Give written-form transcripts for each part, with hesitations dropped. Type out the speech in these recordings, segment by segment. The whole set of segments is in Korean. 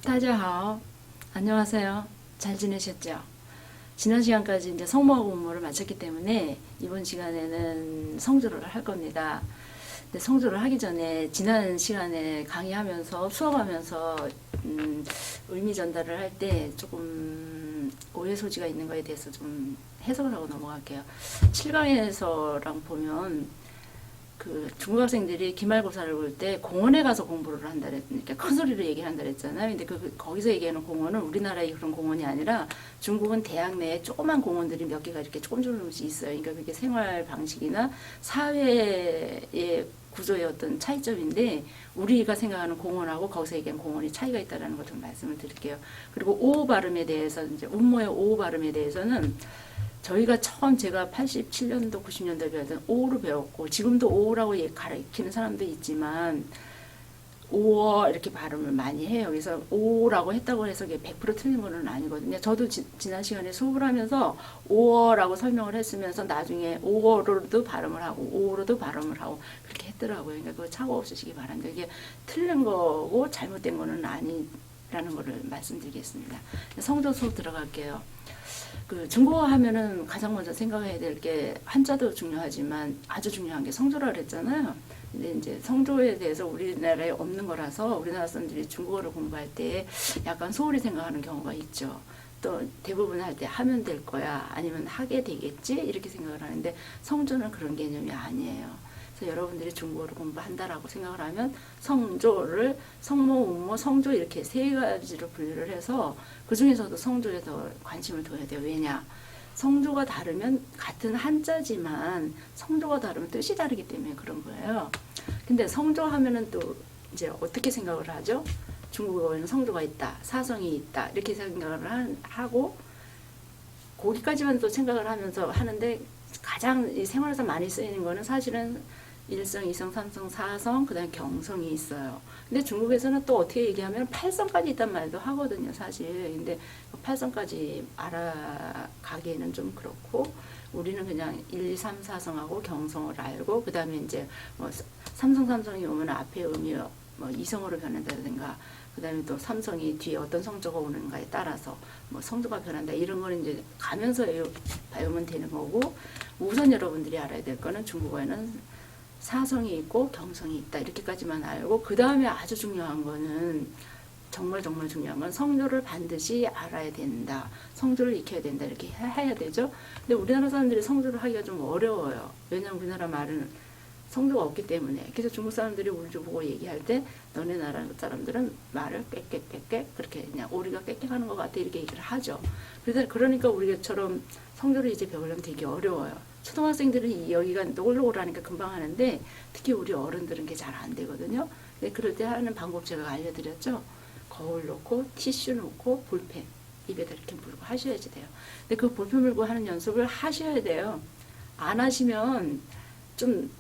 大家好. 안녕하세요. 잘 지내셨죠? 지난 시간까지 이제 성모하고 공모를 마쳤기 때문에 이번 시간에는 성조를 할 겁니다. 근데 성조를 하기 전에 지난 시간에 강의하면서 수업하면서 의미 전달을 할 때 조금 오해 소지가 있는 거에 대해서 좀 해석을 하고 넘어갈게요. 7강에서랑 보면 그 중국 학생들이 기말고사를 볼 때 공원에 가서 공부를 한다 그랬으니까 큰 소리로 얘기한다 그랬잖아요. 근데 거기서 얘기하는 공원은 우리나라의 그런 공원이 아니라 중국은 대학 내에 조그만 공원들이 몇 개가 이렇게 조금씩 있어요. 그러니까 그게 생활 방식이나 사회의 구조의 어떤 차이점인데 우리가 생각하는 공원하고 거기서 얘기하는 공원이 차이가 있다는 걸 좀 말씀을 드릴게요. 그리고 오 발음에 대해서 이제 운모의 오 발음에 대해서는 저희가 처음 제가 87년도, 90년도에 배웠던 오로 배웠고 지금도 오라고 가르치는 사람도 있지만 오어 이렇게 발음을 많이 해요. 그래서 오라고 했다고 해서 100% 틀린 건 아니거든요. 저도 지난 시간에 수업을 하면서 오어라고 설명을 했으면서 나중에 오어로도 발음을 하고 오로도 발음을 하고 그렇게 했더라고요. 그러니까 그거 착오 없으시기 바랍니다. 이게 틀린 거고 잘못된 거는 아니라는 거를 말씀드리겠습니다. 성조 수업 들어갈게요. 그 중국어 하면은 가장 먼저 생각해야 될 게 한자도 중요하지만 아주 중요한 게 성조라 그랬잖아요. 근데 이제 성조에 대해서 우리나라에 없는 거라서 우리나라 사람들이 중국어를 공부할 때 약간 소홀히 생각하는 경우가 있죠. 또 대부분 할 때 하면 될 거야 아니면 하게 되겠지 이렇게 생각을 하는데 성조는 그런 개념이 아니에요. 그래서 여러분들이 중국어를 공부한다라고 생각을 하면 성조를 성모, 운모, 성조 이렇게 세 가지로 분류를 해서 그 중에서도 성조에 더 관심을 둬야 돼요. 왜냐? 성조가 다르면 같은 한자지만 성조가 다르면 뜻이 다르기 때문에 그런 거예요. 근데 성조 하면은 또 이제 어떻게 생각을 하죠? 중국어에는 성조가 있다, 사성이 있다 이렇게 생각을 하고 거기까지만 또 생각을 하면서 하는데 가장 이 생활에서 많이 쓰이는 거는 사실은 일성, 이성, 삼성, 사성, 그 다음에 경성이 있어요. 근데 중국에서는 또 어떻게 얘기하면 팔성까지 있단 말도 하거든요, 사실. 근데 팔성까지 알아가기에는 좀 그렇고, 우리는 그냥 1, 2, 3, 4성하고 경성을 알고, 그 다음에 이제 뭐 삼성, 삼성이 오면 앞에 음이 뭐 이성으로 변한다든가, 그 다음에 또 삼성이 뒤에 어떤 성조가 오는가에 따라서 뭐 성조가 변한다. 이런 거는 이제 가면서 배우면 되는 거고, 우선 여러분들이 알아야 될 거는 중국어에는 사성이 있고 경성이 있다 이렇게까지만 알고 그 다음에 아주 중요한 거는 정말 중요한 건 성조를 반드시 알아야 된다. 성조를 익혀야 된다. 이렇게 해야 되죠. 근데 우리나라 사람들이 성조를 하기가 좀 어려워요. 왜냐하면 우리나라 말은 성조가 없기 때문에. 그래서 중국 사람들이 우리 보고 얘기할 때 너네 나라 사람들은 말을 꽥꽥꽥꽥 그렇게 그냥 우리가 꽥꽥하는 것 같아 이렇게 얘기를 하죠. 그러니까 우리처럼 성조를 이제 배우려면 되게 어려워요. 초등학생들은 여기가 노골노골하니까 금방 하는데 특히 우리 어른들은 그게 잘 안 되거든요. 그럴 때 하는 방법 제가 알려드렸죠. 거울 놓고 티슈 놓고 볼펜 입에다 이렇게 물고 하셔야지 돼요. 근데 그 볼펜 물고 하는 연습을 하셔야 돼요. 안 하시면 좀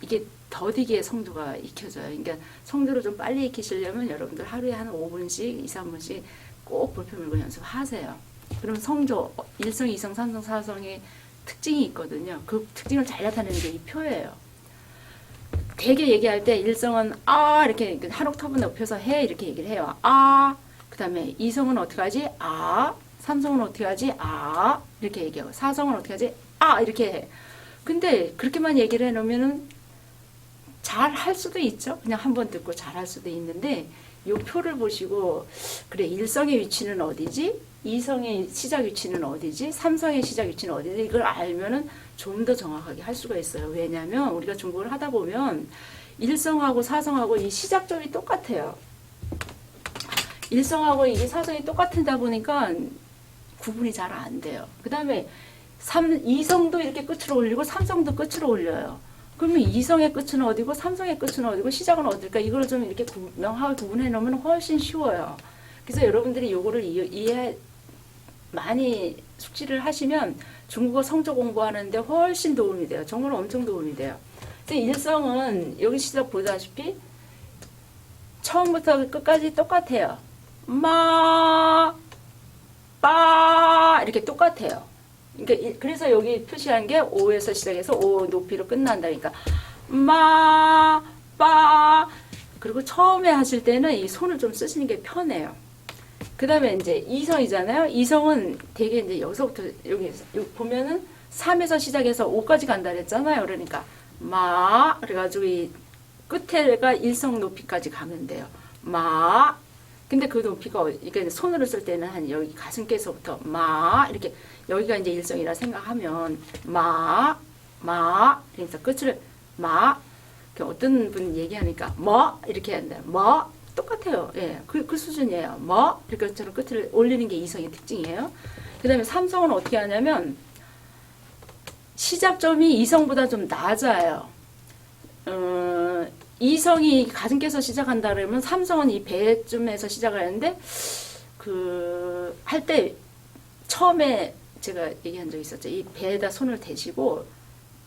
이게 더디게 성조가 익혀져요. 그러니까 성조를 좀 빨리 익히시려면 여러분들 하루에 한 5분씩, 2, 3분씩 꼭 볼펜 물고 연습하세요. 그럼 성조, 1성, 2성, 3성, 4성의 특징이 있거든요. 그 특징을 잘 나타내는 게 이 표예요. 되게 얘기할 때 1성은 아 이렇게 한 옥타브 높여서 해 이렇게 얘기를 해요. 아 그 다음에 2성은 어떻게 하지? 아 3성은 어떻게 하지? 아 이렇게 얘기하고 4성은 어떻게 하지? 아 이렇게 해. 근데 그렇게만 얘기를 해놓으면은 잘 할 수도 있죠. 그냥 한번 듣고 잘 할 수도 있는데 이 표를 보시고 그래 1성의 위치는 어디지? 2성의 시작 위치는 어디지? 3성의 시작 위치는 어디지? 이걸 알면은 좀 더 정확하게 할 수가 있어요. 왜냐하면 우리가 중국어를 하다 보면 1성하고 4성하고 이 시작점이 똑같아요. 1성하고 이게 4성이 똑같다 보니까 구분이 잘 안 돼요. 그 다음에 2성도 이렇게 끝으로 올리고 3성도 끝으로 올려요. 그러면 2성의 끝은 어디고 3성의 끝은 어디고 시작은 어딜까? 이걸 좀 이렇게 명확하게 구분해 놓으면 훨씬 쉬워요. 그래서 여러분들이 요거를 많이 숙지를 하시면 중국어 성조 공부하는데 훨씬 도움이 돼요. 정말 엄청 도움이 돼요. 일성은 여기 시작 보다시피 처음부터 끝까지 똑같아요. 마, 빠 이렇게 똑같아요. 그러니까 그래서 여기 표시한 게 5에서 시작해서 5 높이로 끝난다. 그러니까 마, 빠 그리고 처음에 하실 때는 이 손을 좀 쓰시는 게 편해요. 그 다음에 이제 이성이잖아요. 이성은 되게 이제 여기서부터 여기 보면은 3에서 시작해서 5까지 간다 그랬잖아요. 그러니까 마 그래가지고 이 끝에가 일성 높이까지 가면 돼요. 마. 근데 그 높이가 이게 손으로 쓸 때는 한 여기 가슴께서부터 마 이렇게 여기가 이제 일성이라 생각하면 마 그래서 끝을 마. 어떤 분 얘기하니까 뭐 이렇게 한다. 뭐 똑같아요. 예, 그 수준이에요. 뭐 이렇게 저는 끝을 올리는 게 이성의 특징이에요. 그다음에 삼성은 어떻게 하냐면 시작점이 이성보다 좀 낮아요. 이성이 가슴께서 시작한다 그러면 삼성은 이 배쯤에서 시작을 하는데 그 할 때 처음에 제가 얘기한 적이 있었죠. 이 배에다 손을 대시고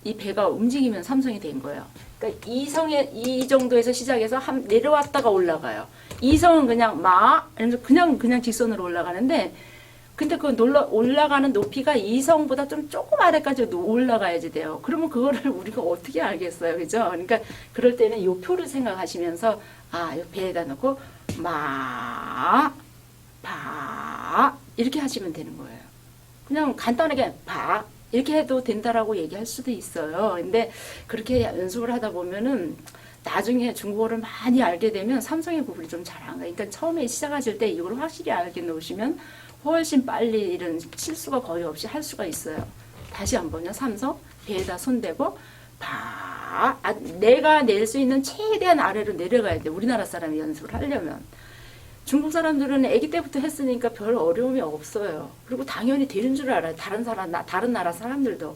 이 배가 움직이면 삼성이 된 거예요. 그러니까 이성의 이 정도에서 시작해서 내려왔다가 올라가요. 이성은 그냥 이러면서 그냥 직선으로 올라가는데 근데 그 올라가는 높이가 이성보다 좀 조금 아래까지 올라가야지 돼요. 그러면 그거를 우리가 어떻게 알겠어요, 그죠? 그러니까 그럴 때는 요 표를 생각하시면서 요 배에다 놓고 바 이렇게 하시면 되는 거예요. 그냥 간단하게 바 이렇게 해도 된다라고 얘기할 수도 있어요. 근데 그렇게 연습을 하다 보면은 나중에 중국어를 많이 알게 되면 삼성의 구분이 좀 잘 안 가요. 그러니까 처음에 시작하실 때 이걸 확실히 알게 놓으시면 훨씬 빨리 이런 실수가 거의 없이 할 수가 있어요. 다시 한번요. 삼성 배에다 손대고 내가 낼 수 있는 최대한 아래로 내려가야 돼. 우리나라 사람이 연습을 하려면. 중국 사람들은 아기 때부터 했으니까 별 어려움이 없어요. 그리고 당연히 되는 줄 알아요. 다른 나라 사람들도.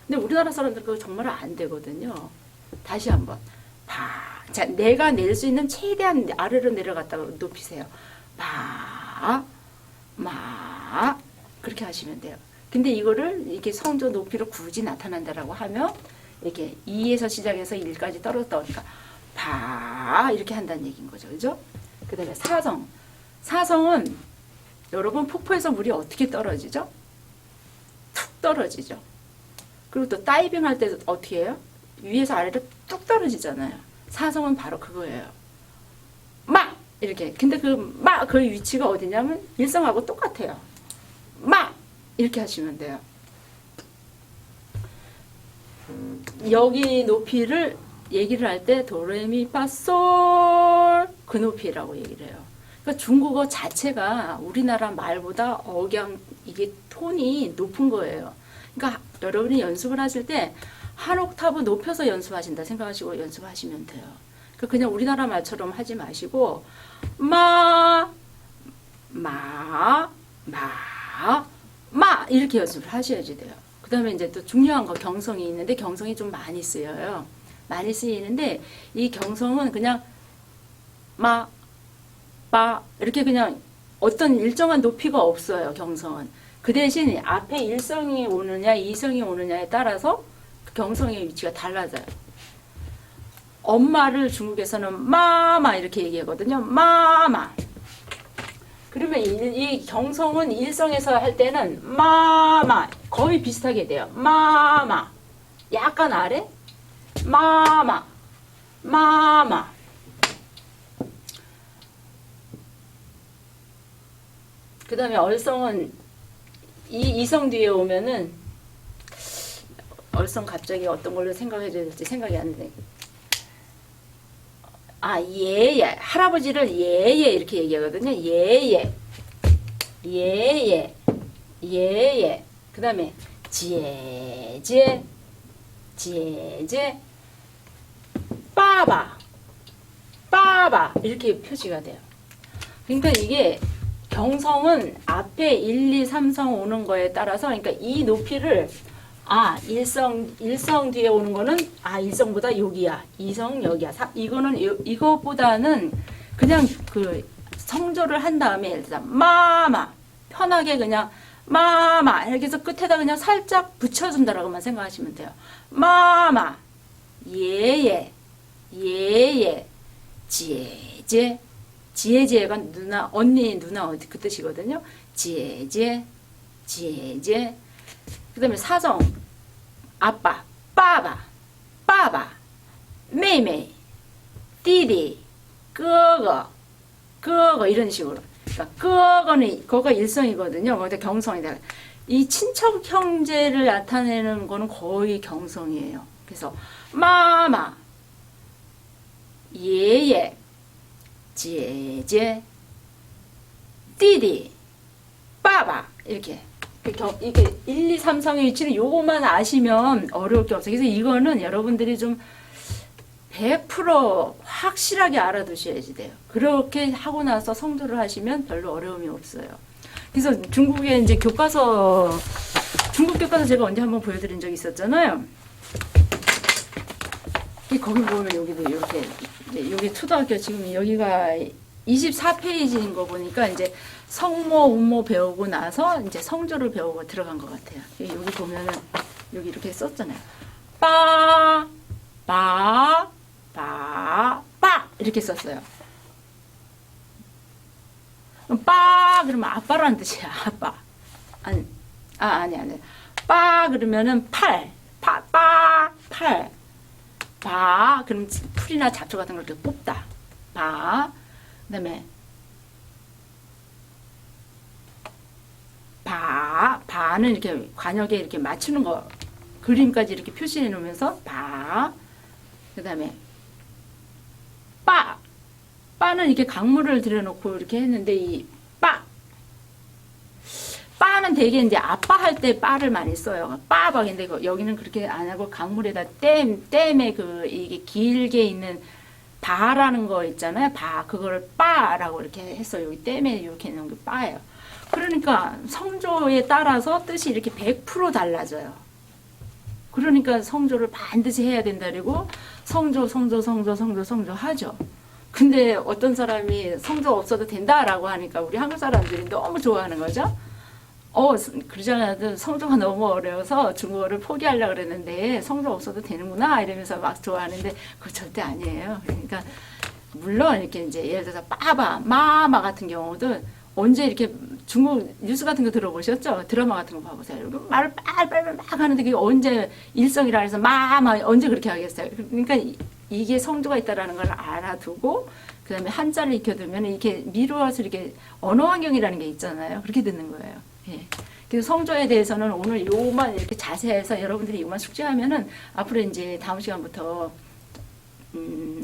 근데 우리나라 사람들 그거 정말 안 되거든요. 다시 한번. 자, 내가 낼 수 있는 최대한 아래로 내려갔다가 높이세요. 그렇게 하시면 돼요. 근데 이거를 이렇게 성조 높이로 굳이 나타난다라고 하면 이렇게 2에서 시작해서 1까지 떨어졌다 오니까 이렇게 한다는 얘기인 거죠. 그죠? 그 다음에 사성은 여러분 폭포에서 물이 어떻게 떨어지죠? 툭 떨어지죠. 그리고 또 다이빙 할 때 어떻게 해요? 위에서 아래로 뚝 떨어지잖아요. 사성은 바로 그거예요. 이렇게. 근데 그 위치가 어디냐면 일성하고 똑같아요. 이렇게 하시면 돼요. 여기 높이를 얘기를 할 때 도레미파솔 그 높이라고 얘기를 해요. 그러니까 중국어 자체가 우리나라 말보다 이게 톤이 높은 거예요. 그러니까 여러분이 연습을 하실 때 한 옥타브 높여서 연습하신다 생각하시고 연습하시면 돼요. 그러니까 그냥 우리나라 말처럼 하지 마시고 이렇게 연습을 하셔야지 돼요. 그 다음에 이제 또 중요한 거 경성이 있는데 경성이 좀 많이 쓰여요. 많이 쓰이는데 이 경성은 그냥 이렇게 그냥 어떤 일정한 높이가 없어요. 경성은. 그 대신 앞에 일성이 오느냐 이성이 오느냐에 따라서 그 경성의 위치가 달라져요. 엄마를 중국에서는 마마 이렇게 얘기하거든요. 마마. 그러면 이 경성은 일성에서 할 때는 마마 거의 비슷하게 돼요. 마마. 약간 아래. 마마. 그 다음에 얼성은 이성 뒤에 오면은 얼성 갑자기 어떤 걸로 생각해줘야 될지 생각이 안 돼. 예예. 할아버지를 예예 이렇게 얘기하거든요. 예예. 그 다음에 제제 빠바 이렇게 표시가 돼요. 그러니까 이게 경성은 앞에 1, 2, 3성 오는 거에 따라서 그러니까 이 높이를 일성 뒤에 오는 거는 일성보다 여기야. 이성 여기야. 이거보다는 그냥 그 성조를 한 다음에 예를 들어 마마 편하게 그냥 마마 이렇게 해서 끝에다 그냥 살짝 붙여준다라고만 생각하시면 돼요. 마마 예예 지혜가 언니 누나 그 뜻이거든요. 지혜 그 다음에 사성 아빠 빠바 메이메이 띠디 끄거 이런 식으로 그러니까 그거가 일성이거든요. 거기다 경성이다. 이 친척 형제를 나타내는 거는 거의 경성이에요. 그래서 마마, 예예, 제제, 띠디, 빠바 이렇게. 이게 1, 2, 3, 4의 위치는 요것만 아시면 어려울 게 없어요. 그래서 이거는 여러분들이 좀 100% 확실하게 알아두셔야지 돼요. 그렇게 하고 나서 성조를 하시면 별로 어려움이 없어요. 그래서 중국의 이제 교과서, 중국 교과서 제가 언제 한번 보여드린 적이 있었잖아요. 거기 보면 여기도 이렇게, 여기 초등학교 지금 여기가 24페이지인 거 보니까 이제 성모, 운모 배우고 나서 이제 성조를 배우고 들어간 것 같아요. 여기 보면은 여기 이렇게 썼잖아요. 빠, 빠, 빠, 빠 이렇게 썼어요. 빠 그러면 아빠라는 뜻이야. 아빠. 아니. 빠 그러면은 팔. 빠, 팔. 바 그럼 풀이나 잡초 같은 걸 이렇게 뽑다. 바. 그다음에 바는 이렇게 관역에 이렇게 맞추는 거 그림까지 이렇게 표시해 놓으면서 바. 그다음에 빠는 이렇게 강물을 들여놓고 이렇게 했는데 이 빠는 되게 이제 아빠 할 때 빠를 많이 써요. 빠박인데 여기는 그렇게 안 하고 강물에다 댐에 이게 길게 있는 바라는 거 있잖아요. 그거를 빠라고 이렇게 했어요. 여기 댐에 이렇게 있는 게 빠예요. 그러니까 성조에 따라서 뜻이 이렇게 100% 달라져요. 그러니까 성조를 반드시 해야 된다고 성조 하죠. 근데 어떤 사람이 성조 없어도 된다라고 하니까 우리 한국 사람들이 너무 좋아하는 거죠. 그러잖아요. 성조가 너무 어려워서 중국어를 포기하려고 그랬는데 성조 없어도 되는구나 이러면서 막 좋아하는데 그거 절대 아니에요. 그러니까 물론 이렇게 이제 예를 들어서 빠바, 마마 같은 경우도 언제 이렇게 중국 뉴스 같은 거 들어보셨죠? 드라마 같은 거 봐보세요. 말을 빨빨 막 하는데 그게 언제 일성이라 해서 마마 언제 그렇게 하겠어요? 그러니까 이게 성조가 있다라는 걸 알아두고 그 다음에 한자를 익혀두면 이렇게 미루어서 이렇게 언어 환경이라는 게 있잖아요. 그렇게 듣는 거예요. 예. 그래서 성조에 대해서는 오늘 요만 이렇게 자세해서 여러분들이 요만 숙지하면은 앞으로 이제 다음 시간부터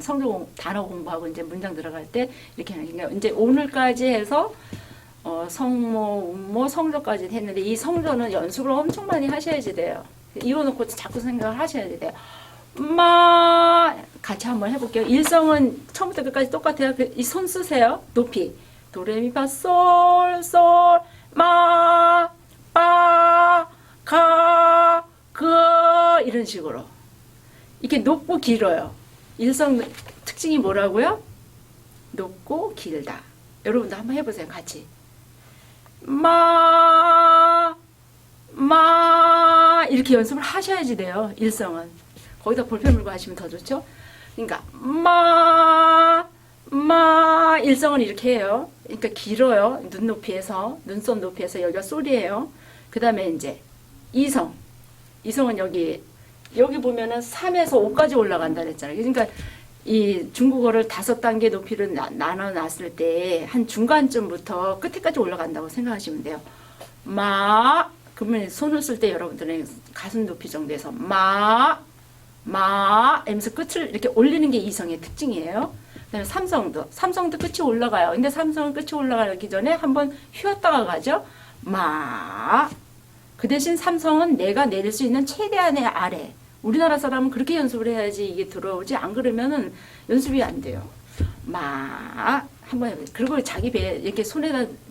성조 단어 공부하고 이제 문장 들어갈 때 이렇게 하는 게 이제 오늘까지 해서 성모, 운모, 성조까지 했는데 이 성조는 연습을 엄청 많이 하셔야지 돼요. 이어놓고 자꾸 생각을 하셔야 돼요. 같이 한번 해볼게요. 일성은 처음부터 끝까지 똑같아요. 이 손 쓰세요. 높이. 도레미파 솔 마, 빠, 가, 그 이런 식으로 이렇게 높고 길어요. 일성 특징이 뭐라고요? 높고 길다. 여러분도 한번 해보세요. 같이. 이렇게 연습을 하셔야지 돼요. 일성은. 거기다 볼펜 물고 하시면 더 좋죠. 그러니까 일성은 이렇게 해요. 그러니까 길어요. 눈높이에서 눈썹 높이에서 여기가 솔이에요. 그 다음에 이제 이성은 여기 보면은 3에서 5까지 올라간다 그랬잖아요. 그러니까 이 중국어를 5단계 높이를 나눠 놨을 때 한 중간쯤부터 끝에까지 올라간다고 생각하시면 돼요. 그러면 손을 쓸 때 여러분들은 가슴 높이 정도에서 하면서 끝을 이렇게 올리는 게 이성의 특징이에요. 그다음에 삼성도 끝이 올라가요. 근데 삼성은 끝이 올라가기 전에 한번 휘었다가 가죠. 그 대신 삼성은 내가 내릴 수 있는 최대한의 아래. 우리나라 사람은 그렇게 연습을 해야지 이게 들어오지. 안 그러면은 연습이 안 돼요. 한번 해보세요. 그리고 자기 배 이렇게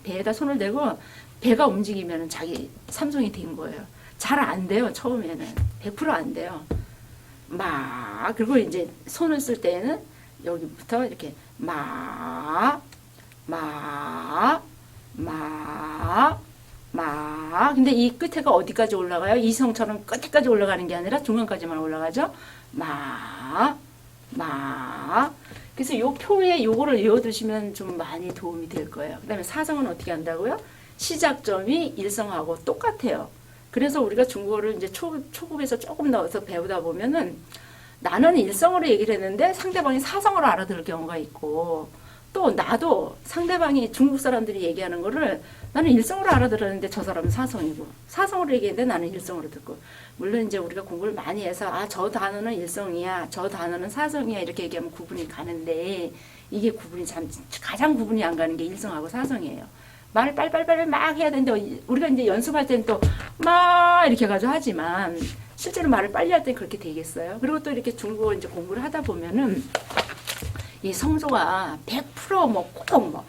배에다 손을 대고 배가 움직이면은 자기 삼성이 된 거예요. 잘 안 돼요. 처음에는 100% 안 돼요. 그리고 이제 손을 쓸 때는 여기부터 이렇게 근데 이 끝에가 어디까지 올라가요? 이성처럼 끝에까지 올라가는 게 아니라 중간까지만 올라가죠. 그래서 요 표에 요거를 외워두시면 좀 많이 도움이 될 거예요. 그 다음에 사성은 어떻게 한다고요? 시작점이 일성하고 똑같아요. 그래서 우리가 중국어를 이제 초급에서 조금 넣어서 배우다 보면은 나는 일성으로 얘기를 했는데 상대방이 사성으로 알아들을 경우가 있고 또 나도 상대방이 중국 사람들이 얘기하는 거를 나는 일성으로 알아들었는데 저 사람은 사성이고, 사성으로 얘기했는데 나는 일성으로 듣고. 물론 이제 우리가 공부를 많이 해서 저 단어는 일성이야, 저 단어는 사성이야 이렇게 얘기하면 구분이 가는데, 이게 구분이 가장 구분이 안 가는 게 일성하고 사성이에요. 말을 빨리빨리 막 해야 되는데 우리가 이제 연습할 때는 또 막 이렇게 해가지고 하지만 실제로 말을 빨리 할 때는 그렇게 되겠어요. 그리고 또 이렇게 중국어 이제 공부를 하다 보면은 이 성조가 100%뭐 꼭 뭐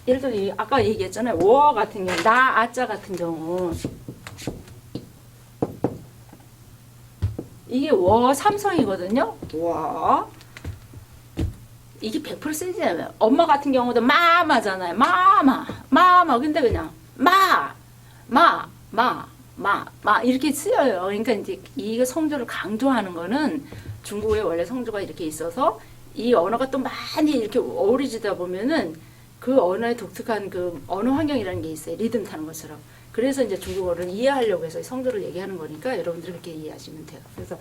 예를 들어 아까 얘기했잖아요. 워 같은 경우, 나, 아자 같은 경우 이게 워 삼성이거든요. 워 이게 100% 쓰지 않아요. 엄마 같은 경우도 마마잖아요. 마마. 근데 그냥 마 이렇게 쓰여요. 그러니까 이제 이 성조를 강조하는 거는 중국에 원래 성조가 이렇게 있어서 이 언어가 또 많이 이렇게 어우러지다 보면은 그 언어의 독특한 그 언어 환경이라는 게 있어요. 리듬 타는 것처럼. 그래서 이제 중국어를 이해하려고 해서 성조를 얘기하는 거니까 여러분들 그렇게 이해하시면 돼요. 그래서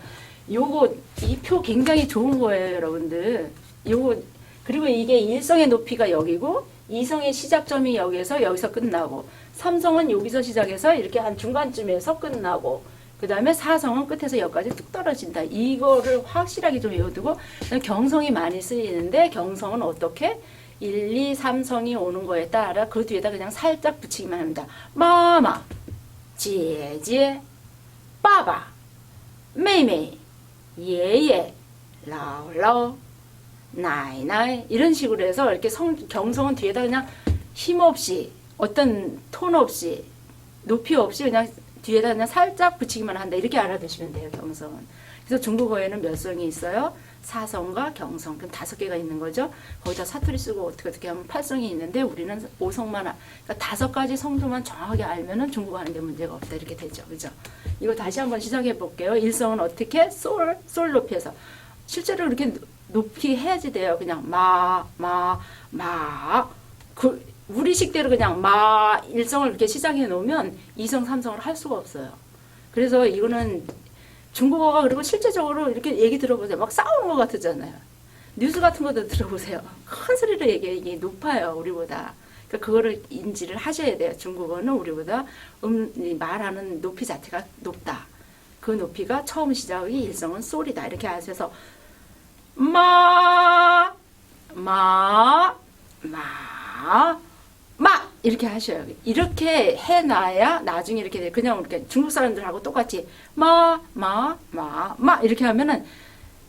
요거 이 표 굉장히 좋은 거예요, 여러분들. 요거 그리고 이게 일성의 높이가 여기고 이성의 시작점이 여기서 끝나고 삼성은 여기서 시작해서 이렇게 한 중간쯤에서 끝나고 그 다음에 사성은 끝에서 여기까지 뚝 떨어진다. 이거를 확실하게 좀 외워두고 경성이 많이 쓰이는데 경성은 어떻게? 1, 2, 3성이 오는 거에 따라 그 뒤에다 그냥 살짝 붙이기만 합니다. 마마, 제제, 빠바, 메이메이, 예예, 라오라오, 나이나이 이런 식으로 해서 이렇게 경성은 뒤에다 그냥 힘없이 어떤 톤 없이 높이 없이 그냥 뒤에다 그냥 살짝 붙이기만 한다. 이렇게 알아두시면 돼요. 경성은. 그래서 중국어에는 몇 성이 있어요? 사성과 경성. 그럼 5개가 있는 거죠. 거기다 사투리 쓰고 어떻게 하면 8성이 있는데 우리는 5성만 그러니까 5가지 성조만 정확하게 알면은 중국어 하는 데 문제가 없다. 이렇게 되죠. 그죠? 이거 다시 한번 시작해 볼게요. 일성은 어떻게? 솔 높이에서. 실제로 이렇게 높이 해야지 돼요. 그냥 우리식대로 그냥 일성을 이렇게 시작해 놓으면 2성, 3성을 할 수가 없어요. 그래서 이거는 중국어가 그리고 실제적으로 이렇게 얘기 들어보세요. 막 싸우는 것 같잖아요. 뉴스 같은 것도 들어보세요. 큰 소리로 얘기 높아요. 우리보다. 그러니까 그거를 인지를 하셔야 돼요. 중국어는 우리보다 말하는 높이 자체가 높다. 그 높이가 처음 시작이 일성은 솔이다. 이렇게 하셔서 이렇게 하셔요. 이렇게 해놔야 나중에 이렇게 돼. 그냥 이렇게 중국 사람들하고 똑같이 이렇게 하면은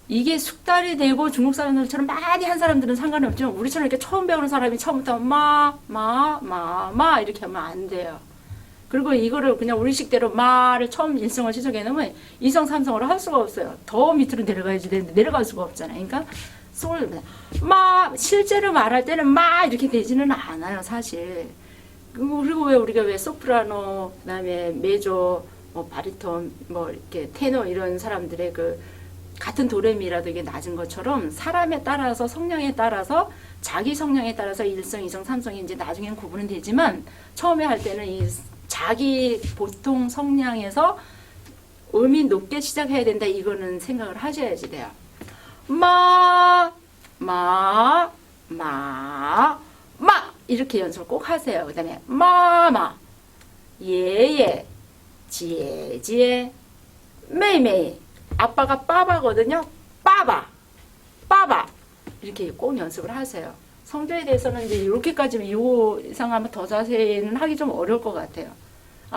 이게 숙달이 되고 중국 사람들처럼 많이 한 사람들은 상관없지만 우리처럼 이렇게 처음 배우는 사람이 처음부터 이렇게 하면 안 돼요. 그리고 이거를 그냥 우리식대로 말을 처음 일성을 시작해 놓으면 2성, 3성으로 할 수가 없어요. 더 밑으로 내려가야지 되는데 내려갈 수가 없잖아요. 그러니까 실제로 말할 때는 이렇게 되지는 않아요, 사실. 그리고 우리가 소프라노, 그다음에 메조, 바리톤, 이렇게 테너 이런 사람들의 그 같은 도레미라도 이게 낮은 것처럼 사람에 따라서 성량에 따라서 자기 성량에 따라서 1성, 2성, 3성이 이제 나중에는 구분은 되지만 처음에 할 때는 이 자기 보통 성량에서 음이 높게 시작해야 된다. 이거는 생각을 하셔야지 돼요. 이렇게 연습을 꼭 하세요. 그 다음에 마마, 예예, 제제, 메이메이. 아빠가 빠바거든요. 빠바 이렇게 꼭 연습을 하세요. 성조에 대해서는 이제 이렇게까지는 요 이상 하면 더 자세히는 하기 좀 어려울 것 같아요.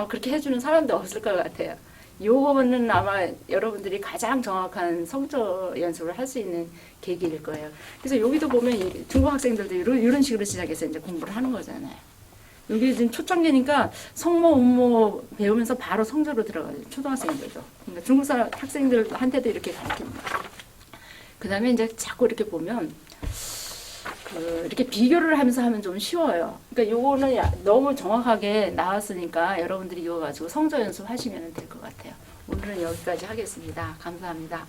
그렇게 해주는 사람도 없을 것 같아요. 요거는 아마 여러분들이 가장 정확한 성조 연습을 할 수 있는 계기일 거예요. 그래서 여기도 보면 중국 학생들도 이런 식으로 시작해서 이제 공부를 하는 거잖아요. 여기 지금 초창기니까 성모, 운모 배우면서 바로 성조로 들어가요. 초등학생들도. 그러니까 중국 사람 학생들한테도 이렇게 가르칩니다. 그 다음에 이제 자꾸 이렇게 보면 이렇게 비교를 하면서 하면 좀 쉬워요. 그러니까 요거는 너무 정확하게 나왔으니까 여러분들이 이거 가지고 성조 연습하시면 될 것 같아요. 오늘은 여기까지 하겠습니다. 감사합니다.